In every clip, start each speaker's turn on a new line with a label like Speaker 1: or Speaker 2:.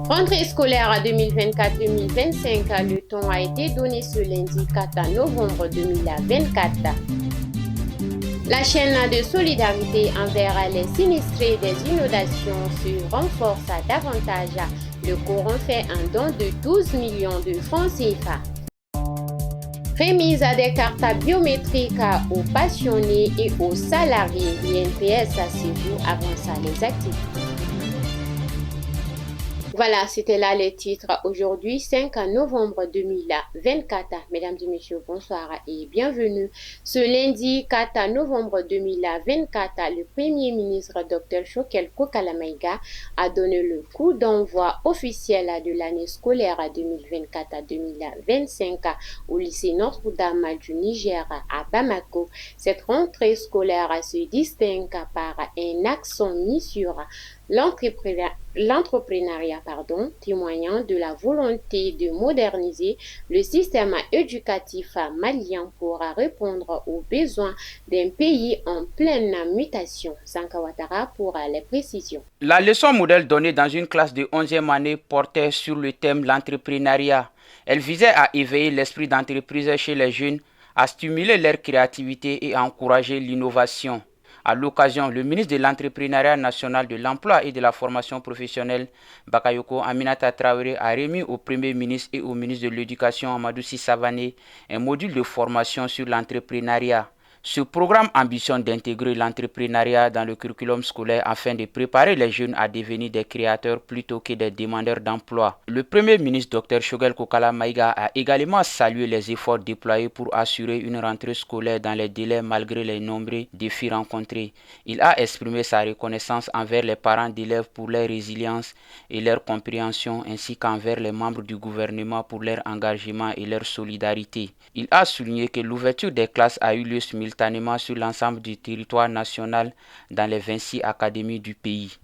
Speaker 1: Rentrée scolaire 2024-2025, le ton a été donné ce lundi 4 novembre 2024. La chaîne de solidarité envers les sinistrés des inondations se renforce davantage. Le Coran fait un don de 12 millions de francs CFA. Remise à des cartes biométriques aux passionnés et aux salariés. L'INPS Sévou avance les activités. Voilà, c'était là les titres. Aujourd'hui, 5 novembre 2024. Mesdames et messieurs, bonsoir et bienvenue. Ce lundi 4 novembre 2024, le Premier ministre Dr Choguel Kokala-Maïga a donné le coup d'envoi officiel de l'année scolaire 2024-2025 au lycée Notre-Dame du Niger à Bamako. Cette rentrée scolaire se distingue par un accent mis sur l'entrepreneuriat, témoignant de la volonté de moderniser le système éducatif malien pour répondre aux besoins d'un pays en pleine mutation. Sanka Ouattara pour les précisions.
Speaker 2: La leçon modèle donnée dans une classe de 11e année portait sur le thème l'entrepreneuriat. Elle visait à éveiller l'esprit d'entreprise chez les jeunes, à stimuler leur créativité et à encourager l'innovation. À l'occasion, le ministre de l'Entrepreneuriat national, de l'Emploi et de la formation professionnelle, Bakayoko Aminata Traoré, a remis au Premier ministre et au ministre de l'Éducation, Amadou Savané, un module de formation sur l'entrepreneuriat. Ce programme ambitionne d'intégrer l'entrepreneuriat dans le curriculum scolaire afin de préparer les jeunes à devenir des créateurs plutôt que des demandeurs d'emploi. Le Premier ministre Dr Choguel Kokala-Maïga a également salué les efforts déployés pour assurer une rentrée scolaire dans les délais malgré les nombreux défis rencontrés. Il a exprimé sa reconnaissance envers les parents d'élèves pour leur résilience et leur compréhension ainsi qu'envers les membres du gouvernement pour leur engagement et leur solidarité. Il a souligné que l'ouverture des classes a eu lieu simultanément sur l'ensemble du territoire national dans les 26 académies du pays.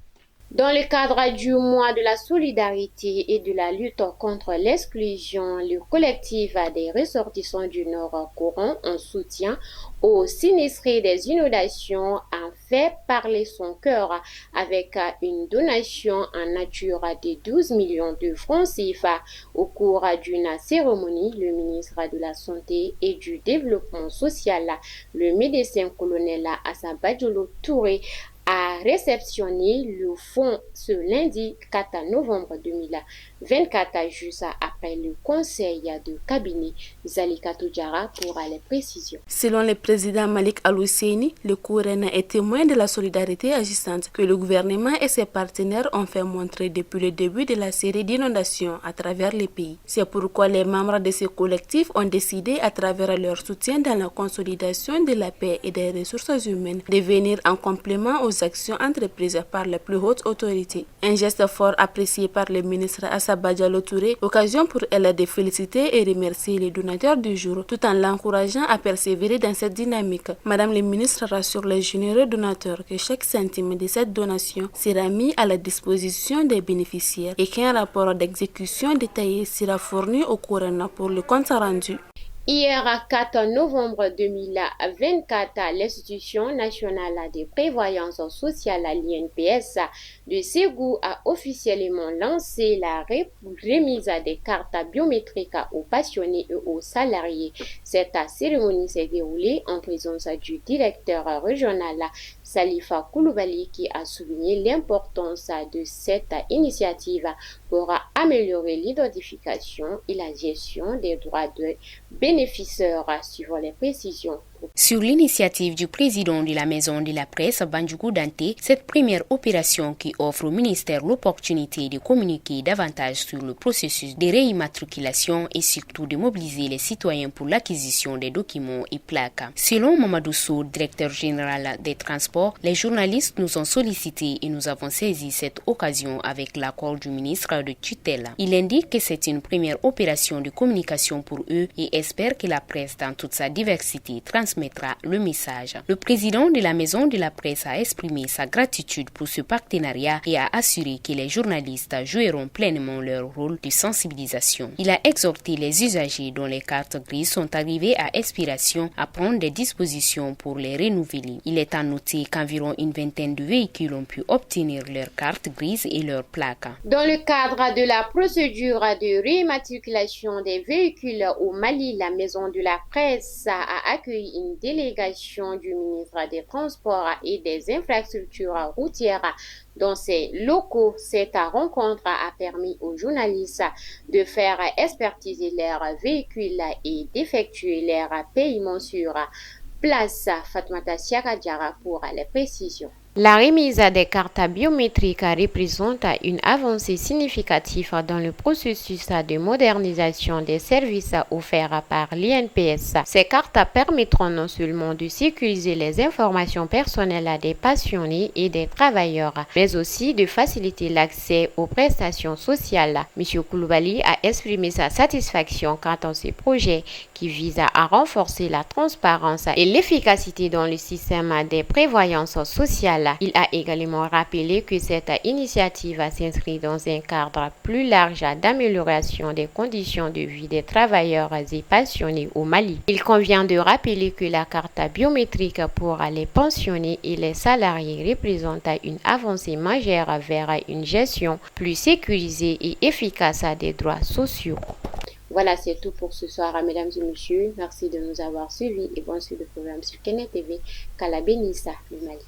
Speaker 1: Dans le cadre du mois de la solidarité et de la lutte contre l'exclusion, le collectif des ressortissants du Nord Coran en soutien aux sinistrés des inondations a fait parler son cœur avec une donation en nature de 12 millions de francs CFA. Au cours d'une cérémonie, le ministre de la Santé et du Développement social, le médecin colonel Assa Badjolo Touré, a réceptionné le fonds ce lundi 4 novembre 2024, juste après le conseil de cabinet Zalika Toudjara pour les précisions.
Speaker 3: Selon le président Malik Al-Husseini, le Coran est témoin de la solidarité agissante que le gouvernement et ses partenaires ont fait montrer depuis le début de la série d'inondations à travers les pays. C'est pourquoi les membres de ce collectif ont décidé, à travers leur soutien dans la consolidation de la paix et des ressources humaines, de venir en complément aux actions entreprises par les plus hautes autorités. Un geste fort apprécié par le ministre Assa Badjalo Touré, occasion pour elle de féliciter et remercier les donateurs du jour, tout en l'encourageant à persévérer dans cette dynamique. Madame le ministre rassure les généreux donateurs que chaque centime de cette donation sera mis à la disposition des bénéficiaires et qu'un rapport d'exécution détaillé sera fourni au Coran pour le compte rendu.
Speaker 1: Hier, 4 novembre 2024, l'Institution nationale de prévoyance sociale, l'INPS de Ségou, a officiellement lancé la remise des cartes biométriques aux passionnés et aux salariés. Cette cérémonie s'est déroulée en présence du directeur régional Salifa Koulibaly, qui a souligné l'importance de cette initiative pour améliorer l'identification et la gestion des droits de bénéficiaires, suivant les précisions.
Speaker 4: Sur l'initiative du président de la Maison de la Presse, Bandjougou Dante, cette première opération qui offre au ministère l'opportunité de communiquer davantage sur le processus de réimmatriculation et surtout de mobiliser les citoyens pour l'acquisition des documents et plaques. Selon Mamadou Sow, directeur général des transports, les journalistes nous ont sollicités et nous avons saisi cette occasion avec l'accord du ministre de tutelle. Il indique que c'est une première opération de communication pour eux et espère que la presse dans toute sa diversité transmettra transmettra le message. Le président de la Maison de la Presse a exprimé sa gratitude pour ce partenariat et a assuré que les journalistes joueront pleinement leur rôle de sensibilisation. Il a exhorté les usagers dont les cartes grises sont arrivées à expiration à prendre des dispositions pour les renouveler. Il est à noter qu'environ une vingtaine de véhicules ont pu obtenir leurs cartes grises et leurs plaques.
Speaker 1: Dans le cadre de la procédure de réimmatriculation des véhicules au Mali, la Maison de la Presse a accueilli une délégation du ministre des Transports et des Infrastructures routières dans ses locaux. Cette rencontre a permis aux journalistes de faire expertiser leurs véhicules et d'effectuer leur paiement sur place. Fatmata Siakadjara pour les précisions. La remise des cartes biométriques représente une avancée significative dans le processus de modernisation des services offerts par l'INPS. Ces cartes permettront non seulement de sécuriser les informations personnelles des passionnés et des travailleurs, mais aussi de faciliter l'accès aux prestations sociales. M. Koulibaly a exprimé sa satisfaction quant à ce projet qui vise à renforcer la transparence et l'efficacité dans le système des prévoyances sociales. Il a également rappelé que cette initiative s'inscrit dans un cadre plus large d'amélioration des conditions de vie des travailleurs et passionnés au Mali. Il convient de rappeler que la carte biométrique pour les pensionnés et les salariés représente une avancée majeure vers une gestion plus sécurisée et efficace des droits sociaux. Voilà, c'est tout pour ce soir, mesdames et messieurs. Merci de nous avoir suivis et bonne suite de programme sur Kenya TV. Qu'Allah bénisse le Mali.